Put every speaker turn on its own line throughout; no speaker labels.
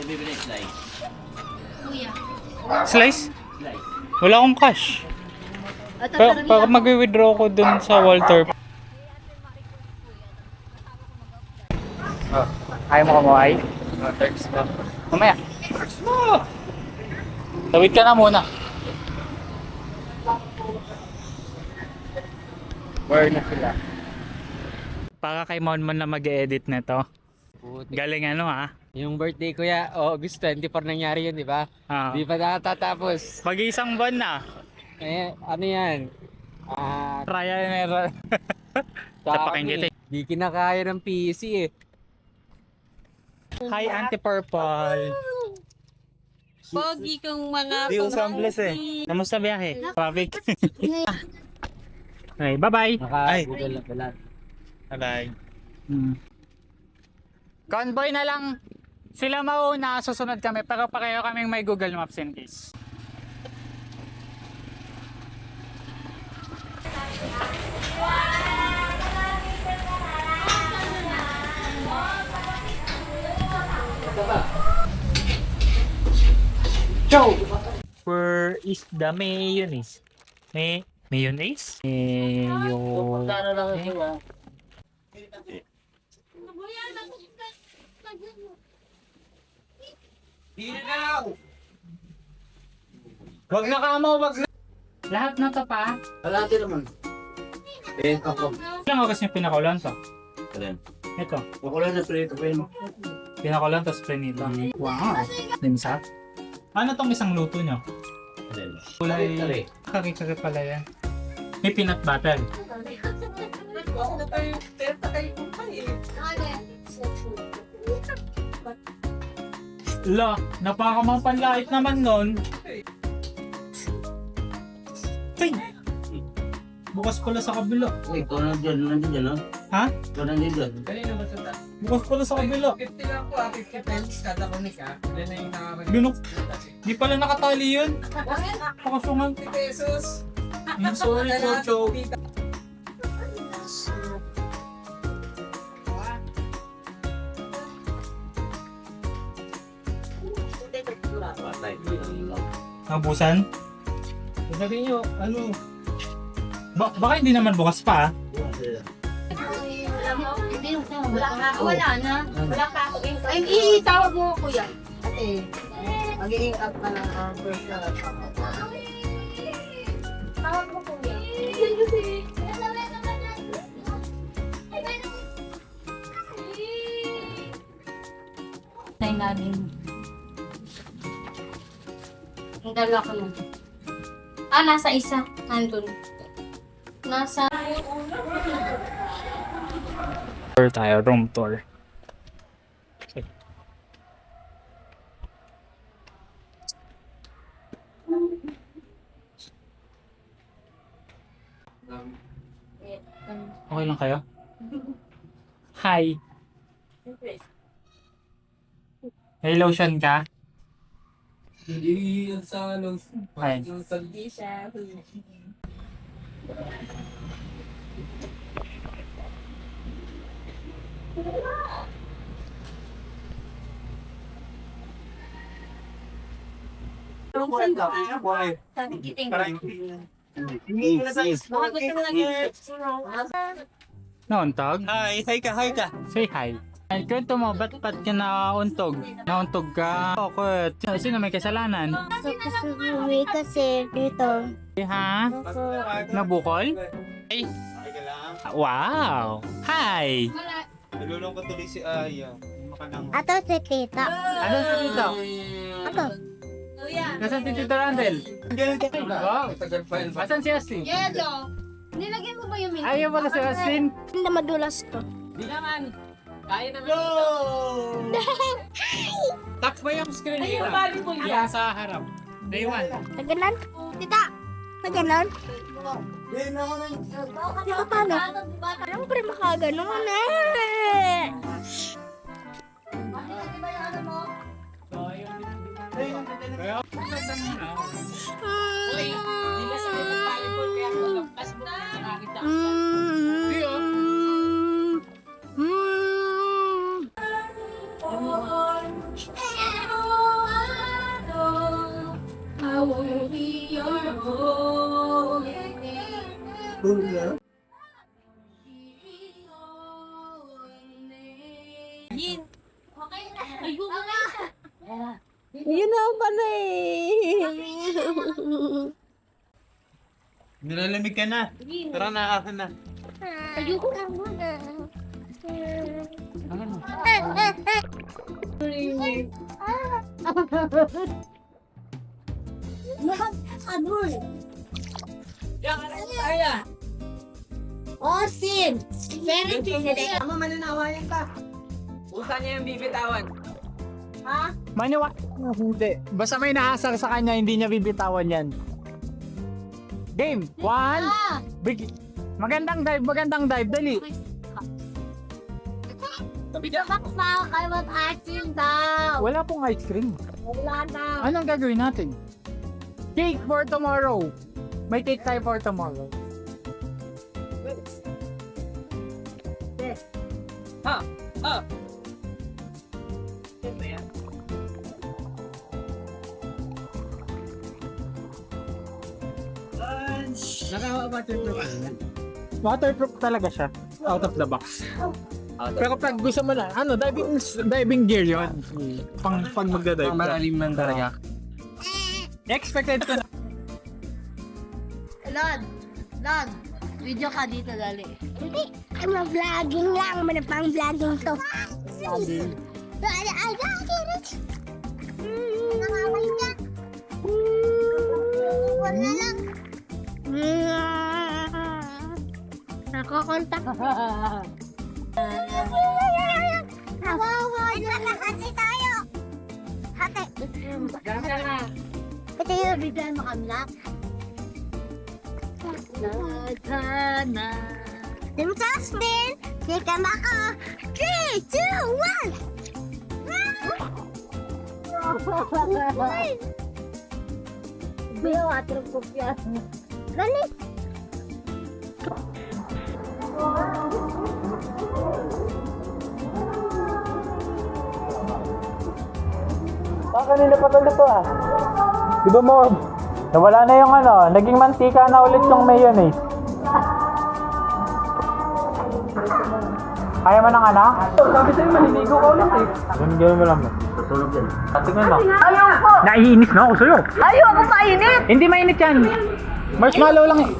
bibili slice?
Kuya.
Slice?
Slice.
Wala akong cash. Para mag-withdraw ko dun sa Walter. Ayaw mo kumuhay? Thanks na. Mamaya. Tawid ka na muna. Where na sila? Para kay Monmon na mag-edit nito. Galing ano ha?
Yung birthday ko ya, August 24 nangyari yun, di ba? Di pa nakatatapos.
Pag-isang buwan na.
Eh, ano yan?
Trial and error. Tapakin kita.
Di kinakaya ng PC eh.
Hi, Auntie Purple.
Pogi kong mga
Di usang bless eh. Kamusta biyahe? Traffic. Okay, bye-bye.
Naka-google na pala.
Bye-bye. Convoy na lang. Sila mauna, susunod kami. Pero pareho kaming may Google Maps in case. Where is the mayonnaise? Mayonnaise? Wag na kamo, wag na. Lahat na to pa.
Wala din naman. Eh, ako.
Ilang oras yung pinakulan to?
Alin?
Ito.
Makulan na prito pa yun.
Pinakulan to prenito. Wow. Limsa. Ano tong isang luto nyo?
Alin?
Kulay. Kari-kari pala yan. May peanut butter. La, napakamang panlait naman nun. Ay! Bukas pala sa kabila.
Uy, ikaw nandiyan dyan, no?
Ha?
Ikaw nandiyan dyan.
Kanina ba sa
Bukas pala sa kabila.
50 lang po, 50 pesos kada kunik ah. Ilan na yung nakakita?
Binok. Di pala nakatali yun. Pakasungan.
50 pesos.
Yung sorry, Chocho.
Patay.
Nabusan?
Sabi nyo, ano?
Baka hindi naman bukas pa.
Wala na. Wala pa ako. Ay, itawag mo ko yan.
Ate, magiging up ka ng first na
Tawag mo ko yan. Tay namin. Ang dalawa ko lang. Nasa isa. Nandun. Nasa...
Tour tayo, room tour. Okay. Okay lang kayo? Hi! May lotion ka?
Hindi sa ano.
Hi. Nauntog?
Hi ka.
Say hi. Ay, kwento mo, ba't ka nauntog? Nauntog ka? Bakit? Sino may kasalanan?
Kasi kasi dito.
Ha? Nabukol? Ay! Wow! Hi!
Nilulong ko tuloy si Aya.
Ato si tita.
Ano sa dito?
Ato.
Nasaan si Tito Randel? Wow!
Tagal pa yun.
Asan si Austin?
Yelo! Nilagyan mo ba yung milk?
Ayaw pala si Austin.
Hindi madulas to.
Di naman. Kaya naman ito. Tap mo yung screen nila. Yan sa harap. Day 1.
Naganon? Tita! Naganon? Tita, paano? Alam ko rin makaganon eh.
won't be your home. Yin. Okay na. Ayun na.
Yun na pala eh.
Nilalamig ka na. Tara na, akin na.
Ayoko na muna. Nakakadul. Austin! Very good.
Ama, mananawayan ka. Usa niya yung bibitawan.
Ha?
Maniwa. Hindi. Basta may naasar sa kanya, hindi niya bibitawan yan. Game. 1. Big. Magandang dive. Dali.
Baksa kayo mag-acting daw.
Wala pong ice cream.
Wala na.
Anong gagawin natin? Cake for tomorrow. May cake tayo for tomorrow. Waterproof talaga siya. Out of the box. Pero pag gusto mo na, diving gear yun. Pag magdadive ka.
Malalim ng talaga.
Expected ko na.
Lon, video ka dito dali. Hindi, mag-vlogging lang. Manapang vlogging to. Vlogging? Nakakay ka. Wala lang. Nakakontak. Kawawa. Hati tayo. Hati. Ito yung bigyan mo kami lang. Sana. Tim Justin, kikam ako. 3, 2, 1. Biyo, atrong kopya. Dali.
Kanina pa tuloy to ah. Di ba mo? Nawala na yung naging mantika na ulit yung mayonnaise. Kaya mo ng anak? Sabi sa'yo, maliligo ka ulit eh. Ganun mo lang ba?
Tulog yan.
Tingnan mo. Naiinis na ako sa'yo.
Ayoko mainit.
Hindi mainit yan. Marshmallow lang eh.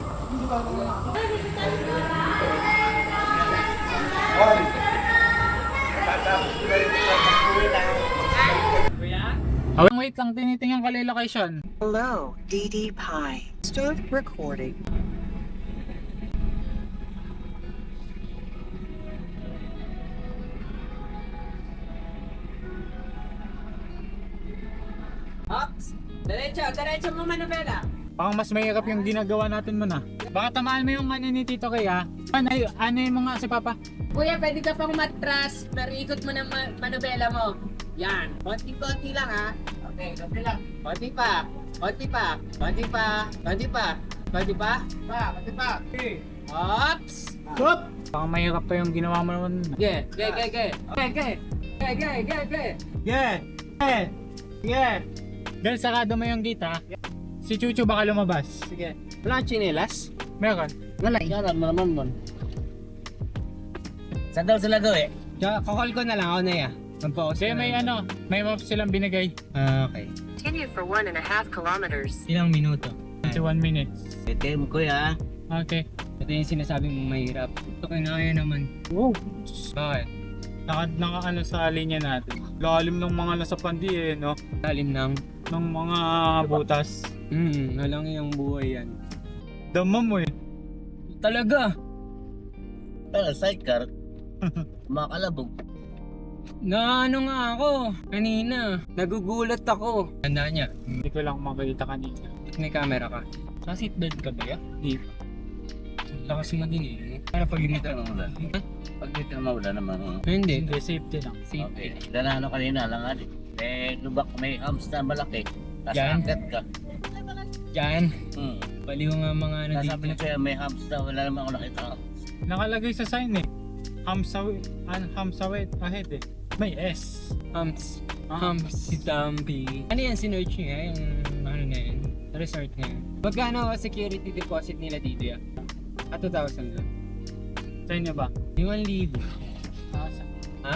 Wait lang, tinitingnan ko location.
Hello, DD Pie. Start recording.
Ops! Diretso mo, Manubela.
Parang mas mahirap yung ginagawa natin muna. Baka tamaan mo yung ni Tito Kaya. Ano yung mga si Papa?
Kuya, pwede ka pang matras, pero ikot mo ng Manubela mo. Yan. Konti-konti lang ha. Okay, konti lang. Konti pa. Konti pa. Konti pa. Konti pa. Konti pa. Konti pa. Ops!
Stop! Parang mahirap pa yung ginawa mo naman.
Yeah.
Dahil sarado mo yung gate ha. Si Chuchu baka lumabas.
Sige. Wala kang chinelas?
Meron.
Wala, ikaram naman mon. Saan daw sila gawin?
Kakall ko na lang ako na ya.
Kasi may map silang binigay.
Okay.
Continue for 1.5 kilometers.
Ilang minuto?
21 minutes.
Ito mo kuya.
Okay.
Ito yung sinasabi mong mahirap. Ito kinaya naman.
Wow.
Bakit?
Naka sa linya natin. Lalim ng mga nasa pandi eh, no?
Lalim ng...
Ng mga butas.
Halang yung buhay yan.
Dama mo eh.
Talaga?
Pero sidecar. Makalabog.
Na ano nga ako kanina. Nagugulat ako. Tanda niya.
Hindi ko lang makita kanina.
May camera ka. Sa seatbelt ka ba ya? Hindi. Lakas mo din eh. Para pag ginita
Ito mawala. Pag dito mawala naman.
Hindi.
Hindi, safety lang.
Okay. Dala kanina lang ali. Lubak may hamster malaki. Tapos
Yan.
akit ka.
Diyan. Baliw nga mga ano
Sabi
dito.
niya may hamster. Wala naman ako nakita.
Nakalagay sa sign eh. Hamsawit ahead eh. May S.
Hams. Si Tampi. Ano yan? Sinerch niya yung ano na yan? resort ngayon. Magkano security deposit nila dito yan? 2,000 lang.
Sa inyo ba?
5,000.
Nasa.
Ha?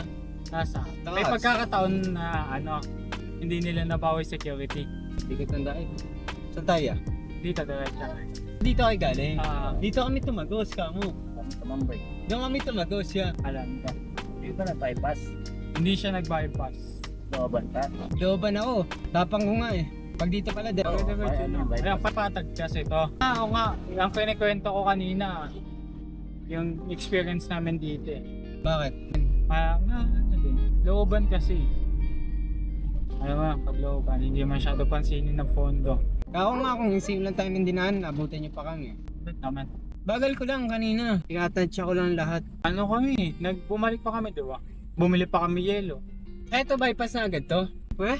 Nasa. May
Taas.
pagkakataon na hindi nila nabawi security.
Hindi ko tandaan. Saan tayo?
Dito diretso.
Dito kayo galing.
Dito.
Dito kami tumagos, kamo.
Kami tumambay.
Doon kami tumagos siya.
Alam ko.
Hindi ba nag-bypass?
Hindi siya nag-bypass.
Looban ka?
Looban ako. Tapang ko nga eh. Pag dito pala,
Okay, diretso
ano
na.
yung bypass?
Ayan, papatag kasi ito. Oo nga. Ang kinikwento ko kanina, yung experience namin dito eh.
Bakit?
Looban kasi. Alam mo, pag looban, hindi masyado pansinin ng pondo.
Ako nga kung isip lang tayo ng dinaan, abutin niyo pa kami.
Ba't naman?
Bagal ko lang kanina. Tinatansya ko lang lahat.
Ano kami? Bumalik pa kami, di ba? Bumili pa kami yelo.
Eto, bypass na agad to. Weh?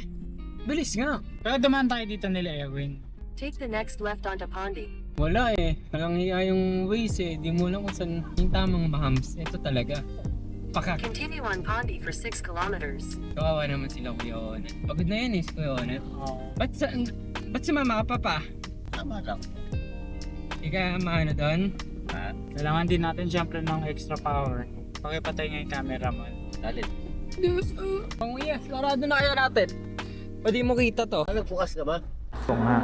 Bilis nga.
Pero dumaan tayo dito nila, Erwin.
Take the next left onto Pondy.
Wala eh. Walang hiya yung ways eh. Di mo lang kung saan yung tamang mahams. Ito talaga. Pakak.
Continue on Pondy for 6 kilometers.
Kawawa naman sila Kuya Onet. Pagod na yan eh si Kuya Onet.
Oo.
Ba't sumama ka pa pa?
Tama lang.
Ika maano doon?
Ha?
Kailangan din natin syempre ng extra power. Pakipatay nga yung camera mo.
Galit.
Pang iya, sarado na kaya natin. O di mo kita to.
Ano, bukas ka ba?
Ito nga.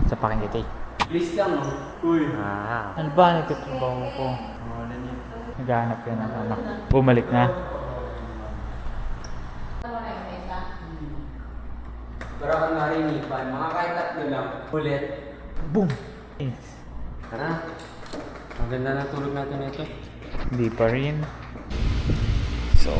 Sa pakingiti.
Please lang oh. Uy.
Ano ba nagtatrabaho ko? Naghahanap ka ng anak. Bumalik na.
Para kang narinipan. Mga kahit tatlo lang. Ulit.
Boom!
Tara. Ang ganda ng tulog natin ito.
Hindi pa rin. So,